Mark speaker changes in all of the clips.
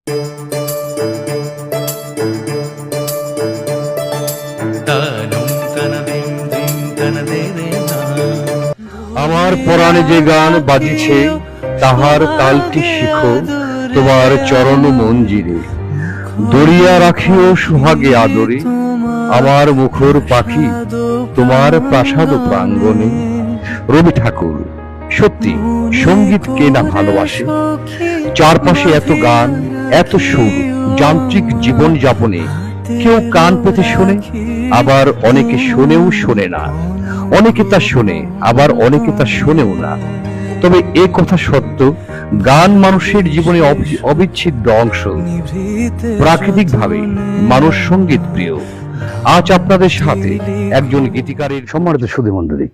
Speaker 1: আমার পরাণে যে গান বাজিছে তাহার তালটি শিখো তোমার চরণ মঞ্জিরে, দরিয়া রাখিও সুহাগে আদরে আমার মুখর পাখি তোমার প্রাসাদ প্রাঙ্গণে। রবি ঠাকুর। সত্যি সঙ্গীত কে না ভালোবাসে? চারপাশে এত গান, এত সুর, যান্ত্রিক জীবন যাপনে কেউ কান পেতে শোনে, আবার অনেকে শোনেও শোনে না। অনেকে তা শোনে, আবার অনেকে তা শোনেও না। তবে এ কথা সত্য, গান মানুষের জীবনে অবিচ্ছেদ্য অংশ। প্রাকৃতিকভাবে মানুষ সঙ্গীত প্রিয়। আজ আপনাদের সাথে একজন গীতিকারের। সম্মানিত সুধীমণ্ডলী,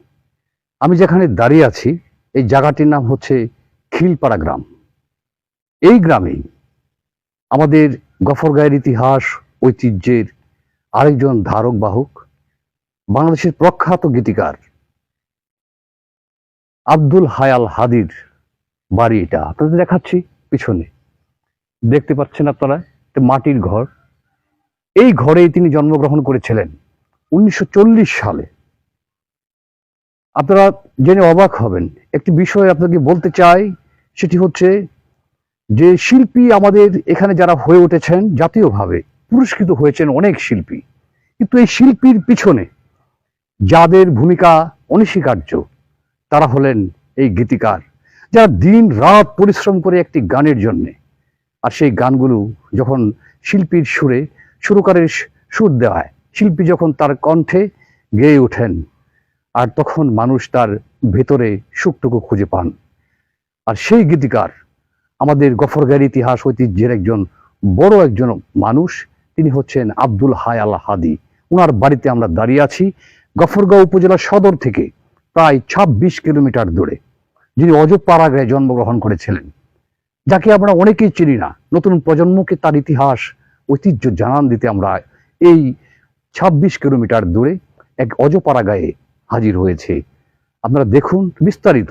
Speaker 1: আমি যেখানে দাঁড়িয়ে আছি এই জায়গাটির নাম হচ্ছে খিলপাড়া গ্রাম। এই গ্রামেই আমাদের গফরগাঁয়ের ইতিহাস ঐতিহ্যের আরেকজন ধারক বাহক, বাংলাদেশের প্রখ্যাত গীতিকার আব্দুল হাই আল হাদির বাড়ি। এটা আপনাদের দেখাচ্ছি পিছনে, দেখতে পাচ্ছেন আপনারা, একটা মাটির ঘর। এই ঘরেই তিনি জন্মগ্রহণ করেছিলেন 1940 সালে। আপনারা জেনে অবাক হবেন, একটি বিষয় আপনাকে বলতে চাই, সেটি হচ্ছে যে শিল্পী আমাদের এখানে যারা হয়ে উঠেছেন জাতীয়ভাবে পুরস্কৃত হয়েছেন অনেক শিল্পী, কিন্তু এই শিল্পীর পিছনে যাদের ভূমিকা অনস্বীকার্য তারা হলেন এই গীতিকার, যারা দিন রাত পরিশ্রম করে একটি গানের জন্যে। আর সেই গানগুলো যখন শিল্পীর সুরে সুরকারের সুর দেওয়া হয়, শিল্পী যখন তার কণ্ঠে গেয়ে ওঠেন, আর তখন মানুষ তার ভেতরে সুখটুকু খুঁজে পান। আর সেই গীতিকার আমাদের গফরগাঁয়ের ইতিহাস ঐতিহ্যের একজন বড় একজন মানুষ, তিনি হচ্ছেন আব্দুল হাই আল হাদি। ওনার বাড়িতে আমরা দাঁড়িয়ে আছি, গফরগাঁও উপজেলা সদর থেকে প্রায় 26 কিলোমিটার দূরে, যিনি অজপাড়াগাঁয়ে জন্মগ্রহণ করেছিলেন, যাকে আমরা অনেকেই চিনি না। নতুন প্রজন্মকে তার ইতিহাস ঐতিহ্য জানান দিতে আমরা এই 26 কিলোমিটার দূরে এক অজপাড়াগাঁয়ে হাজির হয়েছে। আপনারা দেখুন, বিস্তারিত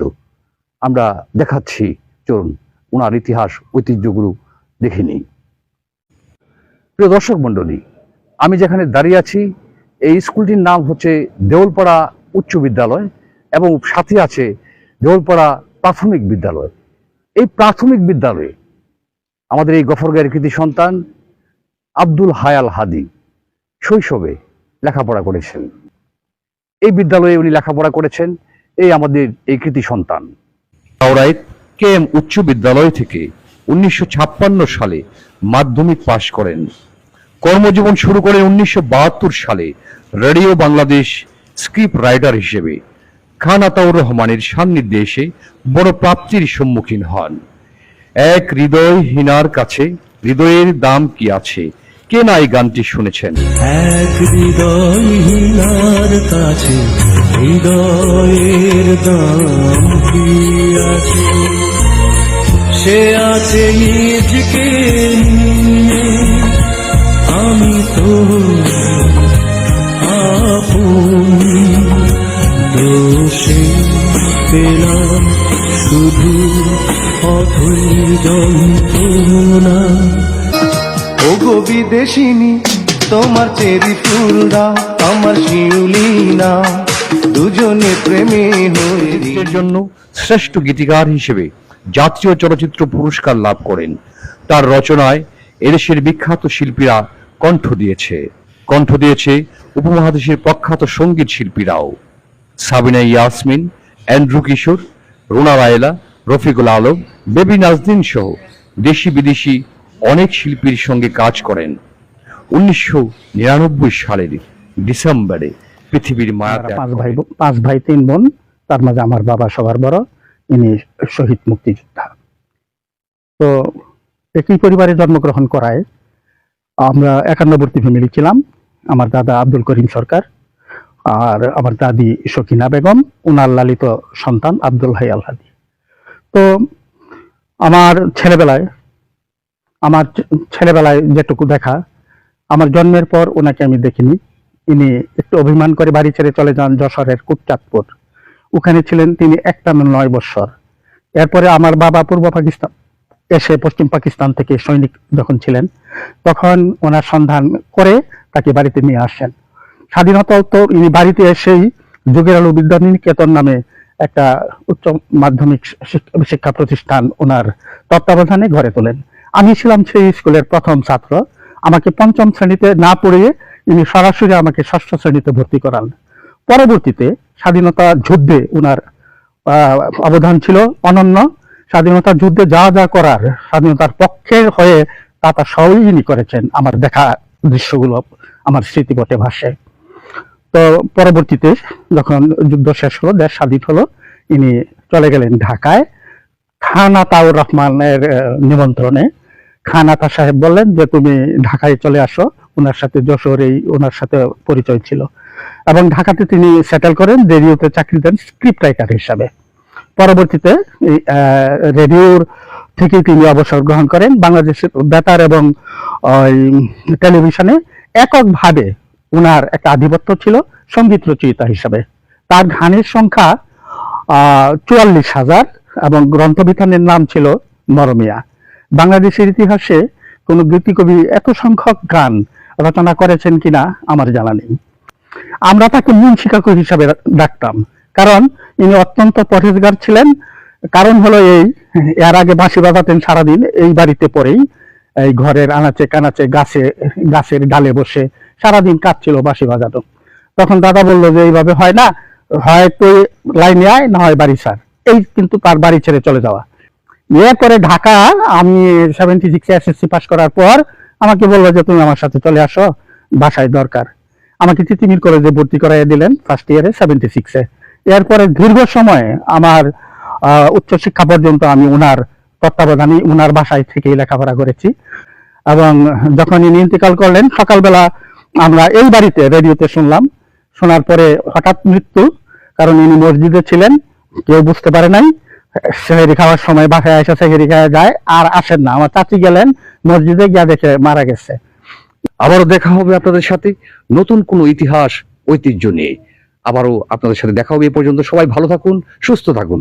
Speaker 1: আমরা দেখাচ্ছি। চলুন ওনার ইতিহাস ঐতিহ্যগুলো দেখে নিই। প্রিয় দর্শক মণ্ডলী, আমি যেখানে দাঁড়িয়ে আছি এই স্কুলটির নাম হচ্ছে দেউলপাড়া উচ্চ বিদ্যালয় এবং সাথে আছে দেউলপাড়া প্রাথমিক বিদ্যালয়। এই প্রাথমিক বিদ্যালয়ে আমাদের এই গফরগাঁয়ের কৃতি সন্তান আব্দুল হাই আল হাদি শৈশবে লেখাপড়া করেছেন। এই বিদ্যালয়ে উনি লেখাপড়া করেছেন। এই আমাদের এই কৃতি সন্তান হাওড়ায় কেএম উচ্চ বিদ্যালয় থেকে 1956 সালে মাধ্যমিক পাশ করেন। কর্মজীবন শুরু করেন 1972 সালে রেডিও বাংলাদেশ স্ক্রিপ্ট রাইটার হিসেবে। খান আতাউর রহমানের সান্নিধ্যে এসে বড় প্রাপ্তির সম্মুখীন হন। এক হৃদয়হীনার কাছে হৃদয়ের দাম কি আছে, কে না এই গানটি শুনেছেন?
Speaker 2: এক হৃদয়হীনার কাছে হৃদয়ের দাম কি আছে, সে আছে নিজকে নিয়ে, আমি তো আপন দোষে পেলাম শুধু অথই যন্ত্রণা।
Speaker 3: ও গো বিদেশিনী, তোমার চেরি ফুল দাও, আমার শিউলি নাও, দুজনে প্রেমে হয়ে
Speaker 1: জন্য শ্রেষ্ঠ গীতিকার হিসেবে জাতীয় চলচ্চিত্র পুরস্কার লাভ করেন। তার রচনায় এদেশের বিখ্যাত শিল্পীরা কণ্ঠ দিয়েছে উপমহাদেশের প্রখ্যাত সঙ্গীত শিল্পীরাও। সাবিনা ইয়াসমিন, অ্যান্ড্রু কিশোর, রুনা রায়লা, রফিকুল আলম, বেবি নাজনীন সহ দেশি বিদেশি অনেক শিল্পীর সঙ্গে কাজ করেন। 1999 সালের ডিসেম্বরে পৃথিবীর মায়াতে
Speaker 4: পাঁচ ভাই 3 বোন, তার মাঝে আমার বাবা সবার বড়, ইনি শহীদ মুক্তিযোদ্ধা। তো একই পরিবারে জন্মগ্রহণ করায় আমরা একান্নবর্তী ফ্যামিলি ছিলাম। আমার দাদা আব্দুল করিম সরকার আর আমার দাদি সকিনা বেগম, ওনার লালিত সন্তান আব্দুল হাই আল হাদি। তো আমার ছেলেবেলায় যেটুকু দেখা, আমার জন্মের পর ওনাকে আমি দেখিনি। ইনি একটু অভিমান করে বাড়ি ছেড়ে চলে যান যশোরের কুটচাঁদপুর। ওখানে ছিলেন তিনি 9 বৎসর। এরপরে আমার বাবা পূর্ব পাকিস্তান এসে পশ্চিম পাকিস্তান থেকে সৈনিক যখন ছিলেন তখন ওনার সন্ধান করে তাকে বাড়িতে নিয়ে আসেন। স্বাধীনতা উত্তর ইনি বাড়িতে এসেই যুগের আলো বিদ্যানিকেতন নামে একটা উচ্চ মাধ্যমিক শিক্ষা প্রতিষ্ঠান ওনার তত্ত্বাবধানে গড়ে তোলেন। আমি ছিলাম সেই স্কুলের প্রথম ছাত্র। আমাকে পঞ্চম শ্রেণীতে না পড়িয়ে ইনি সরাসরি আমাকে ষষ্ঠ শ্রেণীতে ভর্তি করান। পরবর্তীতে স্বাধীনতা যুদ্ধে উনার অবদান ছিল অনন্য। স্বাধীনতা যুদ্ধে যা যা করার স্বাধীনতার পক্ষে হয়ে তা সবই ইনি করেছেন। আমার দেখা দৃশ্যগুলো আমার স্মৃতিপটে ভাসে। তো পরবর্তীতে যখন যুদ্ধ শেষ হলো, দেশ স্বাধীন হলো, ইনি চলে গেলেন ঢাকায় খান আতাউর রহমানের নিমন্ত্রণে। খান আতা সাহেব বললেন যে তুমি ঢাকায় চলে আসো। ওনার সাথে যশোরেই ওনার সাথে পরিচয় ছিল এবং ঢাকাতে তিনি সেটেল করেন, রেডিওতে চাকরি দেন স্ক্রিপ্ট রাইটার হিসাবে। পরবর্তীতে রেডিওর থেকে তিনি অবসর গ্রহণ করেন। বাংলাদেশের বেতার এবং টেলিভিশনে এককভাবে উনার একটা আধিপত্য ছিল সঙ্গীত রচয়িতা হিসাবে। তার গানের সংখ্যা 44,000 এবং গ্রন্থবিতানের নাম ছিল মরমিয়া। বাংলাদেশের ইতিহাসে কোন গীতিকবি এত সংখ্যক গান রচনা করেছেন কিনা আমার জানা নেই। আমরা তাকে মুন্সি কাকু হিসাবে ডাকতাম, কারণ ইনি অত্যন্ত পরহেজগার ছিলেন। কারণ হলো এই, এর আগে বাঁশি বাজাতেন সারাদিন এই বাড়িতে পড়েই, এই ঘরের আনাচে কানাচে গাছের ডালে বসে সারাদিন কাজ ছিল বাঁশি বাজানো। তখন দাদা বললো যে এইভাবে হয় না, হয় তুই লাইনে আয়, না হয় বাড়ি ছাড়। এই কিন্তু তার বাড়ি ছেড়ে চলে যাওয়া। এরপরে ঢাকা আমি 76 এসএসসি পাস করার পর আমাকে বললো যে তুমি আমার সাথে চলে আসো, বাসায় দরকার। আমাকে তিতিমির কলেজে ভর্তি করাইয়া দিলেন ফার্স্ট ইয়ারে 76-এ। এরপরে দীর্ঘ সময় আমার উচ্চশিক্ষা পর্যন্ত আমি উনার তত্ত্বাবধানে উনার বাসায় থেকেই লেখাপড়া করেছি। এবং যখন ইনি ইন্তেকাল করলেন, সকালবেলা আমরা এই বাড়িতে রেডিওতে শুনলাম। শোনার পরে হঠাৎ মৃত্যু, কারণ ইনি মসজিদে ছিলেন, কেউ বুঝতে পারে নাই। সেহেরি খাওয়ার সময় বাসায় এসে সেহেরি খাওয়া যায় আর আসেন না। আমার চাচি গেলেন মসজিদে, গিয়া দেখে মারা গেছে।
Speaker 1: আবারও দেখা হবে আপনাদের সাথে নতুন কোনো ইতিহাস ঐতিহ্য নিয়ে। আবারও আপনাদের সাথে দেখা হবে। এ পর্যন্ত সবাই ভালো থাকুন, সুস্থ থাকুন।